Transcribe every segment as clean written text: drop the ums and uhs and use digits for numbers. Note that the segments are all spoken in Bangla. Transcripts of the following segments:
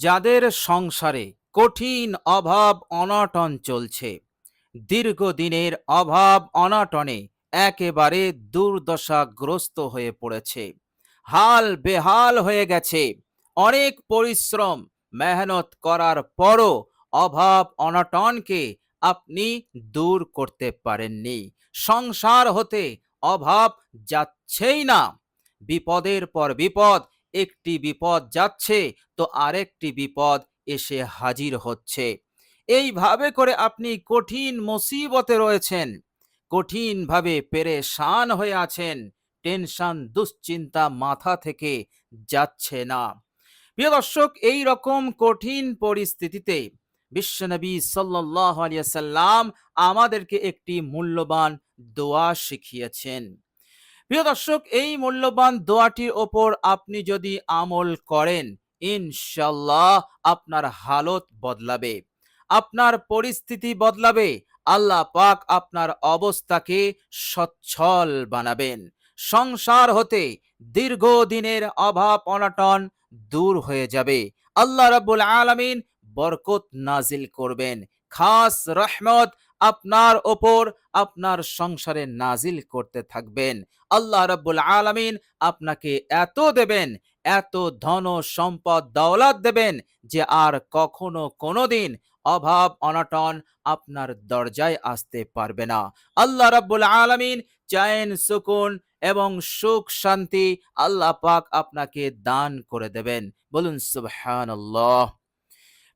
যাদের সংসারে কঠিন অভাব অনটন চলছে, দীর্ঘদিনের অভাব অনটনে একেবারে দুর্দশাগ্রস্ত হয়ে পড়েছে, হাল বেহাল হয়ে গেছে, অনেক পরিশ্রম মেহনত করার পরও অভাব অনটনকে আপনি দূর করতে পারেননি, সংসার হতে অভাব যাচ্ছেই না, বিপদের পর বিপদ, একটি বিপদ যাচ্ছে তো আরেকটি বিপদ এসে হাজির হচ্ছে। এইভাবে করে আপনি কঠিন মুসিবতে রয়েছেন, কঠিনভাবে পেরেশান হয়ে আছেন, টেনশন দুশ্চিন্তা মাথা থেকে যাচ্ছে না। প্রিয় দর্শক, এই রকম কঠিন পরিস্থিতিতে বিশ্বনবী সাল্লাল্লাহু আলাইহি সাল্লাম আমাদেরকে একটি মূল্যবান দোয়া শিখিয়েছেন। প্রিয় দর্শক, এই মূল্যবান দোয়াটির ওপর আপনি যদি আমল করেন, ইনশাল্লাহ আপনার হালত বদলাবে, আপনার পরিস্থিতি বদলাবে, আল্লাহ পাক আপনার অবস্থাকে সচ্ছল বানাবেন, সংসার হতে দীর্ঘদিনের অভাব অনটন দূর হয়ে যাবে, আল্লাহ রাব্বুল আলামিন বরকত নাজিল করবেন, খাস রহমত আপনার ওপর আপনার সংসারে নাজিল করতে থাকবেন। আল্লাহ রাব্বুল আলামিন আপনাকে এত দেবেন, এত ধন সম্পদ দৌলত দেবেন যে আর কখনো কোনোদিন অভাব অনটন আপনার দরজায় আসতে পারবে না। আল্লাহ রাব্বুল আলামিন চায়েন সুকুন এবং সুখ শান্তি আল্লাহ পাক আপনাকে দান করে দেবেন। বলুন সুবহানাল্লাহ।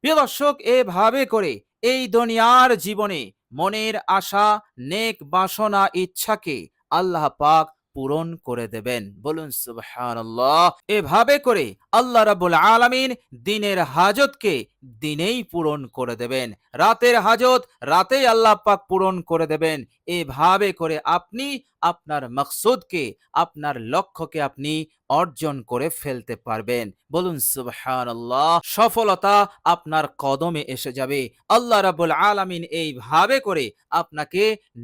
প্রিয় দর্শক, এভাবে করে এই দুনিয়ার জীবনে মনের আশা, নেক বাসনা, ইচ্ছাকে আল্লাহ পাক পূরণ করে দেবেন। বলুন সুবহানাল্লাহ। এভাবে করে আল্লাহ রাব্বুল আলামিন দিনের হাজতকে দিনেই পূরণ করে দেবেন, রাতের হাজত রাতেই আল্লাহ পাক পূরণ করে দেবেন। এভাবে করে আপনি আপনার মকসুদকে, আপনার লক্ষ্যকে আপনি অর্জন করে ফেলতে পারবেন। বলুন সুবহানাল্লাহ। সফলতা আপনার কদমে এসে যাবে। আল্লাহ রাব্বুল আলামিন এইভাবে করে আপনাকে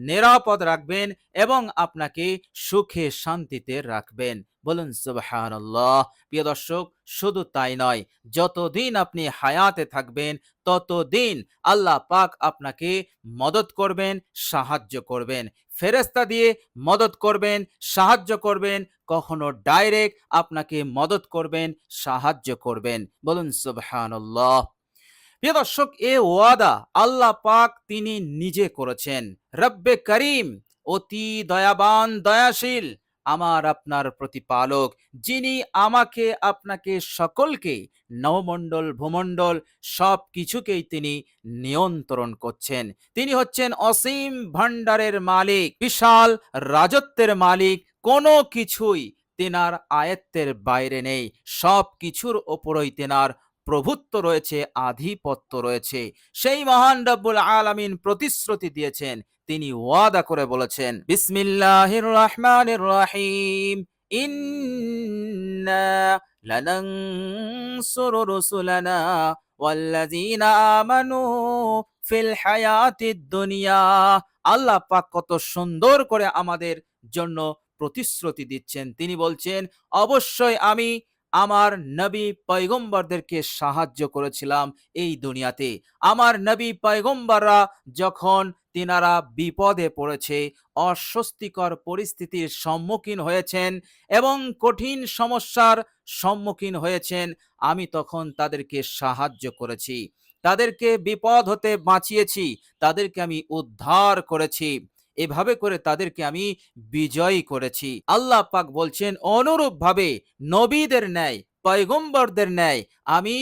নিরাপদ রাখবেন এবং আপনাকে সুখে শান্তিতে রাখবেন। বলুন সুবহানাল্লাহ। প্রিয় দর্শক, শুধু তাই নয়, যতদিন আপনি হায়াতে থাকবেন ততদিন আল্লাহ পাক আপনাকে মদত করবেন, সাহায্য করবেন, ফেরেশতা দিয়ে মদত করবেন, সাহায্য করবেন, কখনো ডাইরেক্ট আপনাকে মদত করবেন, সাহায্য করবেন। বলুন সুবহানাল্লাহ। প্রিয় দর্শক, এ ওয়াদা আল্লাহ পাক তিনি নিজে করেছেন। রব্বে করিম, অতি দয়াবান দয়াশীল, আমার আপনার প্রতিপালক, যিনি আমাকে আপনাকে সকলকে, নবমণ্ডল ভূমণ্ডল সব কিছুকেই তিনি নিয়ন্ত্রণ করছেন। তিনি হচ্ছেন অসীম ভান্ডারের মালিক, বিশাল রাজত্বের মালিক, কোনো কিছুই তেনার আয়ত্তের বাইরে নেই, সব কিছুর ওপরই তেনার প্রভুত্ব রয়েছে, আধিপত্য রয়েছে। সেই মহান রব্বুল আলামিন প্রতিশ্রুতি দিয়েছেন, তিনি ওয়াদা করে বলেছেন, বিসমিল্লাহির রহমানির রহিম, ইন্না লানানসুরু রুসুলানা ওয়াল্লাযীনা আমানু ফিল হায়াতিদ দুনিয়া। আল্লাহ পাক কত সুন্দর করে আমাদের জন্য প্রতিশ্রুতি দিচ্ছেন। তিনি বলছেন, অবশ্যই আমি আমার নবী পয়গম্বরদেরকে সাহায্য করেছিলাম এই দুনিয়াতে। আমার নবী পয়গম্বররা যখন তিনারা বিপদে পড়েছে, অস্বস্তিকর পরিস্থিতির সম্মুখীন হয়েছেন এবং কঠিন সমস্যার সম্মুখীন হয়েছেন, আমি তখন তাদেরকে সাহায্য করেছি, তাদেরকে বিপদ হতে বাঁচিয়েছি, তাদেরকে আমি উদ্ধার করেছি, এভাবে করে তাদেরকে আমি বিজয়ী করেছি। আল্লাহ পাক বলছেন, অনুরূপভাবে নবীদের ন্যায়, পয়গম্বরদের ন্যায় আমি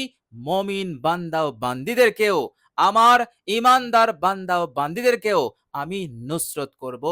মমিন বান্দা ও বান্দীদেরকেও, আমার ইমানদার বান্দা ও বান্দীদেরকেও আমি নুসরত করব,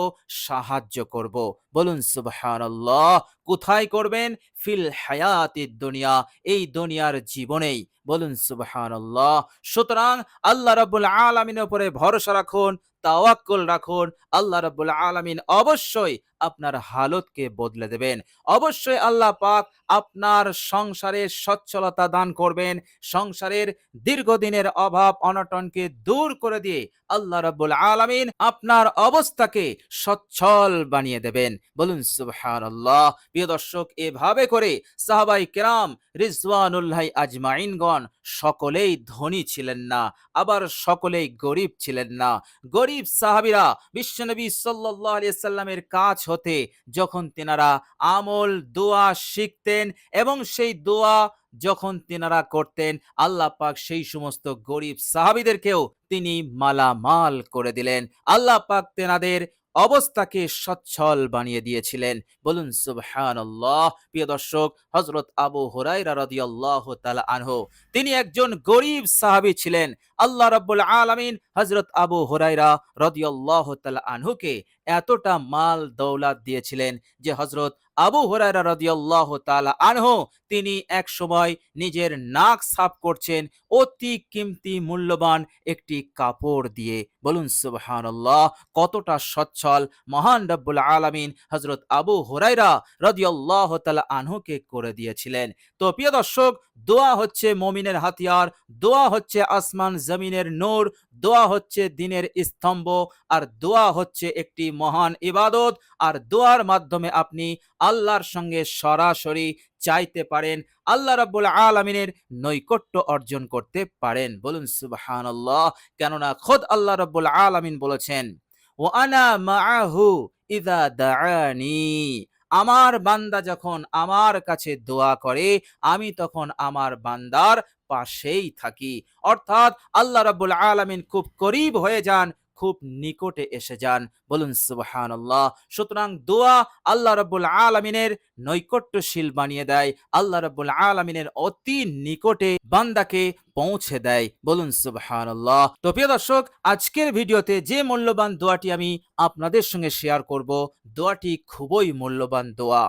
সাহায্য করব। বলুন সুবহানাল্লাহ। কোথায় করবেন? ফিল হায়াতিদ দুনিয়া, এই দুনিয়ার জীবনেই। বলুন সুবহানাল্লাহ। সুতরাং আল্লাহ রাব্বুল আলামিনের উপরে ভরসা রাখুন, তাওয়াক্কুল রাখুন। আল্লাহ রাব্বুল আলামিন অবশ্যই আপনার হালতকে বদলে দেবেন। অবশ্যই আল্লাহ পাক আপনার সংসারের সচ্ছলতা দান করবেন, সংসারের দীর্ঘদিনের অভাব অনটনকে দূর করে দিয়ে আল্লাহ রাব্বুল আলামিন আপনার অবস্থাকে সচ্ছল বানিয়ে দেবেন। বলুন সুবহানাল্লাহ। প্রিয় দর্শক, এভাবে করে সাহাবায়ে কেরাম রিজওয়ানুল্লাহি আজমাইনগণ সকলেই ধনী ছিলেন না, আবার সকলেই গরিব ছিলেন না। গরিব সাহাবীরা বিশ্বনবী সাল্লাল্লাহু আলাইহি সাল্লামের কাছ হতে যখন তেনারা আমল দোয়া শিখতেন এবং সেই দোয়া যখন তেনারা করতেন, আল্লাহ পাক সেই সমস্ত গরিব সাহাবীদেরকেও তিনি মালামাল করে দিলেন। আল্লাহ পাক তেনাদের অবস্থাকে সচ্ছল বানিয়ে দিয়েছিলেন। বলুন সুবহানাল্লাহ। প্রিয় দর্শক, হযরত আবু হুরায়রা রাদিয়াল্লাহু তাআলা আনহু তিনি একজন গরিব সাহাবী ছিলেন। আল্লাহ রাব্বুল আলামিন হযরত আবু হুরায়রা রাদিয়াল্লাহু তাআলা আনহুকে এতটা মাল দৌলাত দিয়েছিলেন যে হযরত আবু হুরায়রা রাদিয়াল্লাহু তাআলা আনহু তিনি এক সময় নিজের নাক সাফ করছেন অতি কিমতি মূল্যবান একটি কাপড় দিয়ে। বলুন সুবহানাল্লাহ। কতটা সচ্ছল মহান রব্বুল আলামিন হযরত আবু হুরায়রা রাদিয়াল্লাহু তাআলা আনহুকে করে দিয়েছিলেন। তো প্রিয় দর্শক, দোয়া হচ্ছে মুমিনের হাতিয়ার, দোয়া হচ্ছে আসমান জমিনের নূর, দোয়া হচ্ছে দ্বীনের স্তম্ভ, আর দোয়া হচ্ছে একটি মহান ইবাদত। আর দোয়ার মাধ্যমে আপনি আল্লাহর সঙ্গে সরাসরি চাইতে পারেন, আল্লাহ রাব্বুল আলামিনের নৈকট্য অর্জন করতে পারেন। বলুন সুবহানাল্লাহ। কেননা খোদ আল্লাহ রাব্বুল আলামিন বলেছেন, ওয়া আনা মাআহু ইযা দাআনি, আমার বান্দা যখন আমার কাছে দোয়া করে আমি তখন আমার বান্দার পাশেই থাকি। অর্থাৎ আল্লাহ রাব্বুল আলামিন খুব করিব হয়ে যান, খুব নিকটে এসে যান। বলুন সুবহানাল্লাহ। সুতরাং দোয়া আল্লাহ রাব্বুল আলামিনের নৈকট্যশীল বানিয়ে দেয়, আল্লাহ রাব্বুল আলামিনের অতি নিকটে বান্দাকে পৌঁছে দেয়। বলুন সুবহানাল্লাহ। তো প্রিয় দর্শক, আজকের ভিডিওতে যে মূল্যবান দোয়াটি আমি আপনাদের সঙ্গে শেয়ার করব, দোয়াটি খুবই মূল্যবান দোয়া।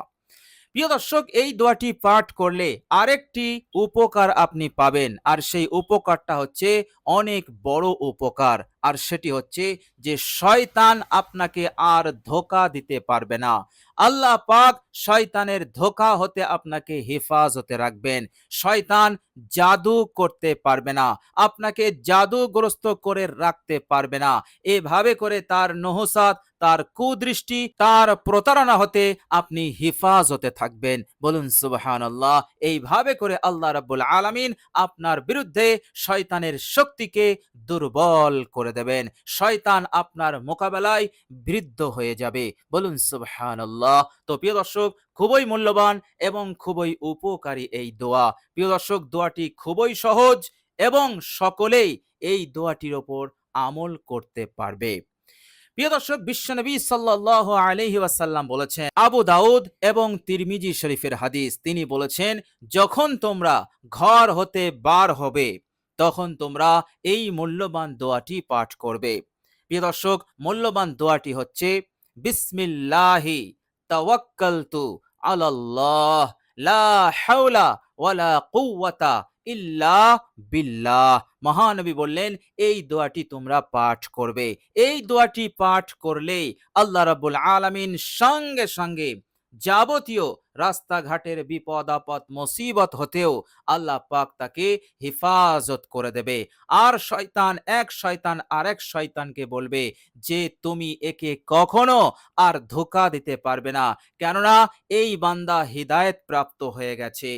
প্রিয় দর্শক, এই দোয়াটি পাঠ করলে আরেকটি উপকার আপনি পাবেন, আর সেই উপকারটা হচ্ছে অনেক বড় উপকার। আর সেটি হচ্ছে যে শয়তান আপনাকে আর ধোঁকা দিতে পারবে না। আল্লাহ পাক শয়তানের ধোঁকা হতে আপনাকে হেফাজতে রাখবেন। শয়তান জাদু করতে পারবে না, আপনাকে জাদুগ্রস্ত করে রাখতে পারবে না। এভাবে করে তার নহসাত, তার কুদৃষ্টি, তার প্রতারণা হতে আপনি হেফাজতে থাকবেন। বলুন সুবহানাল্লাহ। এইভাবে করে আল্লাহ রাব্বুল আলামিন আপনার বিরুদ্ধে শয়তানের শক্তিকে দুর্বল করে দেবেন। শয়তান আপনার মোকাবেলায় বৃদ্ধ হয়ে যাবে। বলুন সুবহানাল্লাহ। তো প্রিয় দর্শক, খুবই মূল্যবান এবং খুবই উপকারী এই দোয়া। প্রিয় দর্শক, দোয়াটি খুবই সহজ এবং সকলেই এই দোয়াটির ওপর আমল করতে পারবে। প্রিয় দর্শক, বিশ্বনবী সাল্লাল্লাহু আলাইহি ওয়াসাল্লাম বলেছেন, আবু দাউদ এবং তিরমিজি শরীফের হাদিস, তিনি বলেছেন, যখন তোমরা ঘর হতে বার হবে তখন তোমরা এই মূল্যবান দোয়াটি পাঠ করবে। প্রিয় দর্শক, মূল্যবান দোয়াটি হচ্ছে, বিসমিল্লাহি তাওয়াক্কালতু আলাল্লাহ লা হাওলা ওয়ালা কুওয়াতা ইল্লা বিল্লাহ। মহানবী বললেন, এই দোয়াটি তোমরা পাঠ করবে। এই দোয়াটি পাঠ করলেই আল্লাহ রাব্বুল আলামিন সঙ্গে সঙ্গে যাবতীয় রাস্তাঘাটের বিপদ আপদ মুসিবত হতেও আল্লাহ পাক তাকে হেফাজত করে দেবে। আর শয়তান এক শয়তান আরেক শয়তানকে বলবে যে তুমি একে কখনো আর ধোঁকা দিতে পারবে না, কেননা এই বান্দা হিদায়াত প্রাপ্ত হয়ে গেছে,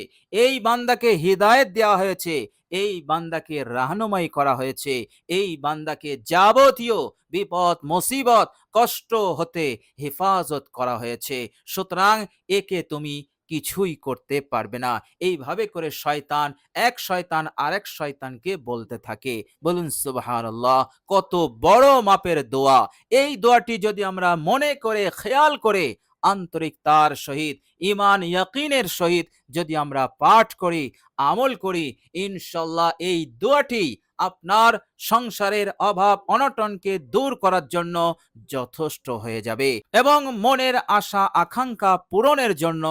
এই বান্দাকে হিদায়াত দেওয়া হয়েছে, এই বান্দাকে রাহনুমাই করা হয়েছে, এই বান্দাকে যাবতীয় বিপদ মুসিবত কষ্ট হতে হেফাজত করা হয়েছে। সুতরাং একে তুমি কিছুই করতে পারবে না। এইভাবে করে শয়তান এক শয়তান আরেক শয়তানকে বলতে থাকে। বলুন সুবহানাল্লাহ। কত বড় মাপের দোয়া। এই দোয়াটি যদি আমরা মনে করে খেয়াল করে আন্তরিকতার সহিত ঈমান ইয়াকিনের সহিত যদি আমরা পাঠ করি, আমল করি, ইনশাআল্লাহ এই দোয়াটি আপনার সংসারের অভাব অনটনকে দূর করার জন্য যথেষ্ট হয়ে যাবে এবং মনের আশা আকাঙ্ক্ষা পূরণের জন্য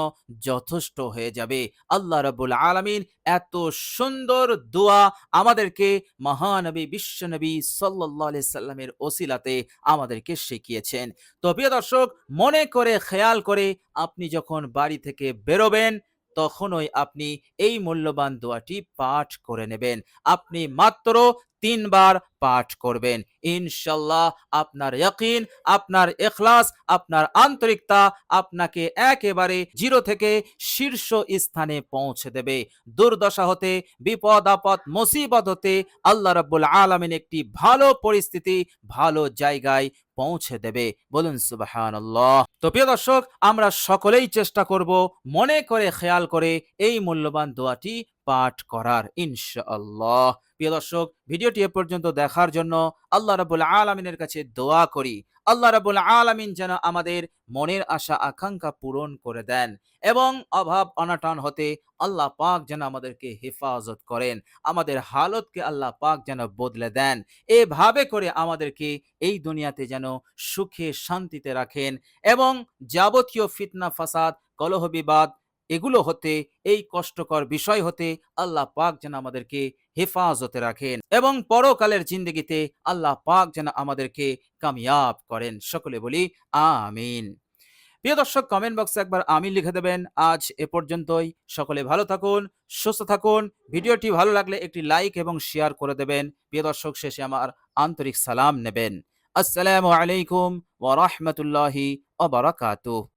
যথেষ্ট হয়ে যাবে। আল্লাহ রাব্বুল আলামিন এত সুন্দর দোয়া আমাদেরকে মহানবী বিশ্বনবী সাল্লাল্লাহু আলাইহি সাল্লামের ওসিলাতে আমাদেরকে শিখিয়েছেন। তো প্রিয় দর্শক, মনে করে খেয়াল করে আপনি যখন বাড়ি থেকে বেরোবেন তখনই আপনি এই মূল্যবান দোয়াটি পাঠ করে নেবেন। আপনি মাত্র ৩ বার পাঠ করবেন। ইনশাআল্লাহ আপনার ইয়াকিন, আপনার ইখলাস, আপনার আন্তরিকতা আপনাকে একেবারে 0 থেকে শীর্ষ স্থানে পৌঁছে দেবে। দুর্দশা হতে, বিপদ-আপদ, মুসিবত হতে আল্লাহ রাব্বুল আলামিন একটি ভালো পরিস্থিতি, ভালো জায়গায় পৌঁছে দেবে। বলুন সুবহানাল্লাহ। তো প্রিয় দর্শক, আমরা সকলেই চেষ্টা করব মনে করে খেয়াল করে এই মূল্যবান দোয়াটি পাঠ করার ইনশাআল্লাহ। প্রিয় দর্শক, ভিডিওটি এ পর্যন্ত দেখার জন্য আল্লাহ রাব্বুল আলামিনের কাছে দোয়া করি। আল্লাহ রাব্বুল আলামিন যেন আমাদের মনের আশা আকাঙ্ক্ষা পূরণ করে দেন এবং অভাব অনটন হতে আল্লাহ পাক যেন আমাদেরকে হেফাজত করেন। আমাদের হালতকে আল্লাহ পাক যেন বদলে দেন। এভাবে করে আমাদেরকে এই দুনিয়াতে যেন সুখে শান্তিতে রাখেন এবং যাবতীয় ফিতনা ফাসাদ, কলহ বিবাদ এগুলো হতে, এই কষ্টকর বিষয় হতে আল্লাহ পাক যেন আমাদেরকে হেফাজতে রাখেন এবং পরকালের জিন্দেগিতে আল্লাহ পাক যেন আমাদেরকে কামিয়াব করেন। সকলে বলি আমিন। প্রিয় দর্শক, কমেন্ট বক্সে একবার আমিন লিখে দেবেন। আজ এ পর্যন্তই। সকলে ভালো থাকুন, সুস্থ থাকুন। ভিডিওটি ভালো লাগলে একটি লাইক এবং শেয়ার করে দেবেন। প্রিয় দর্শক, শেষে আমার আন্তরিক সালাম নেবেন। আসসালামু আলাইকুম ওয়া রাহমাতুল্লাহি ওয়া বারাকাতুহু।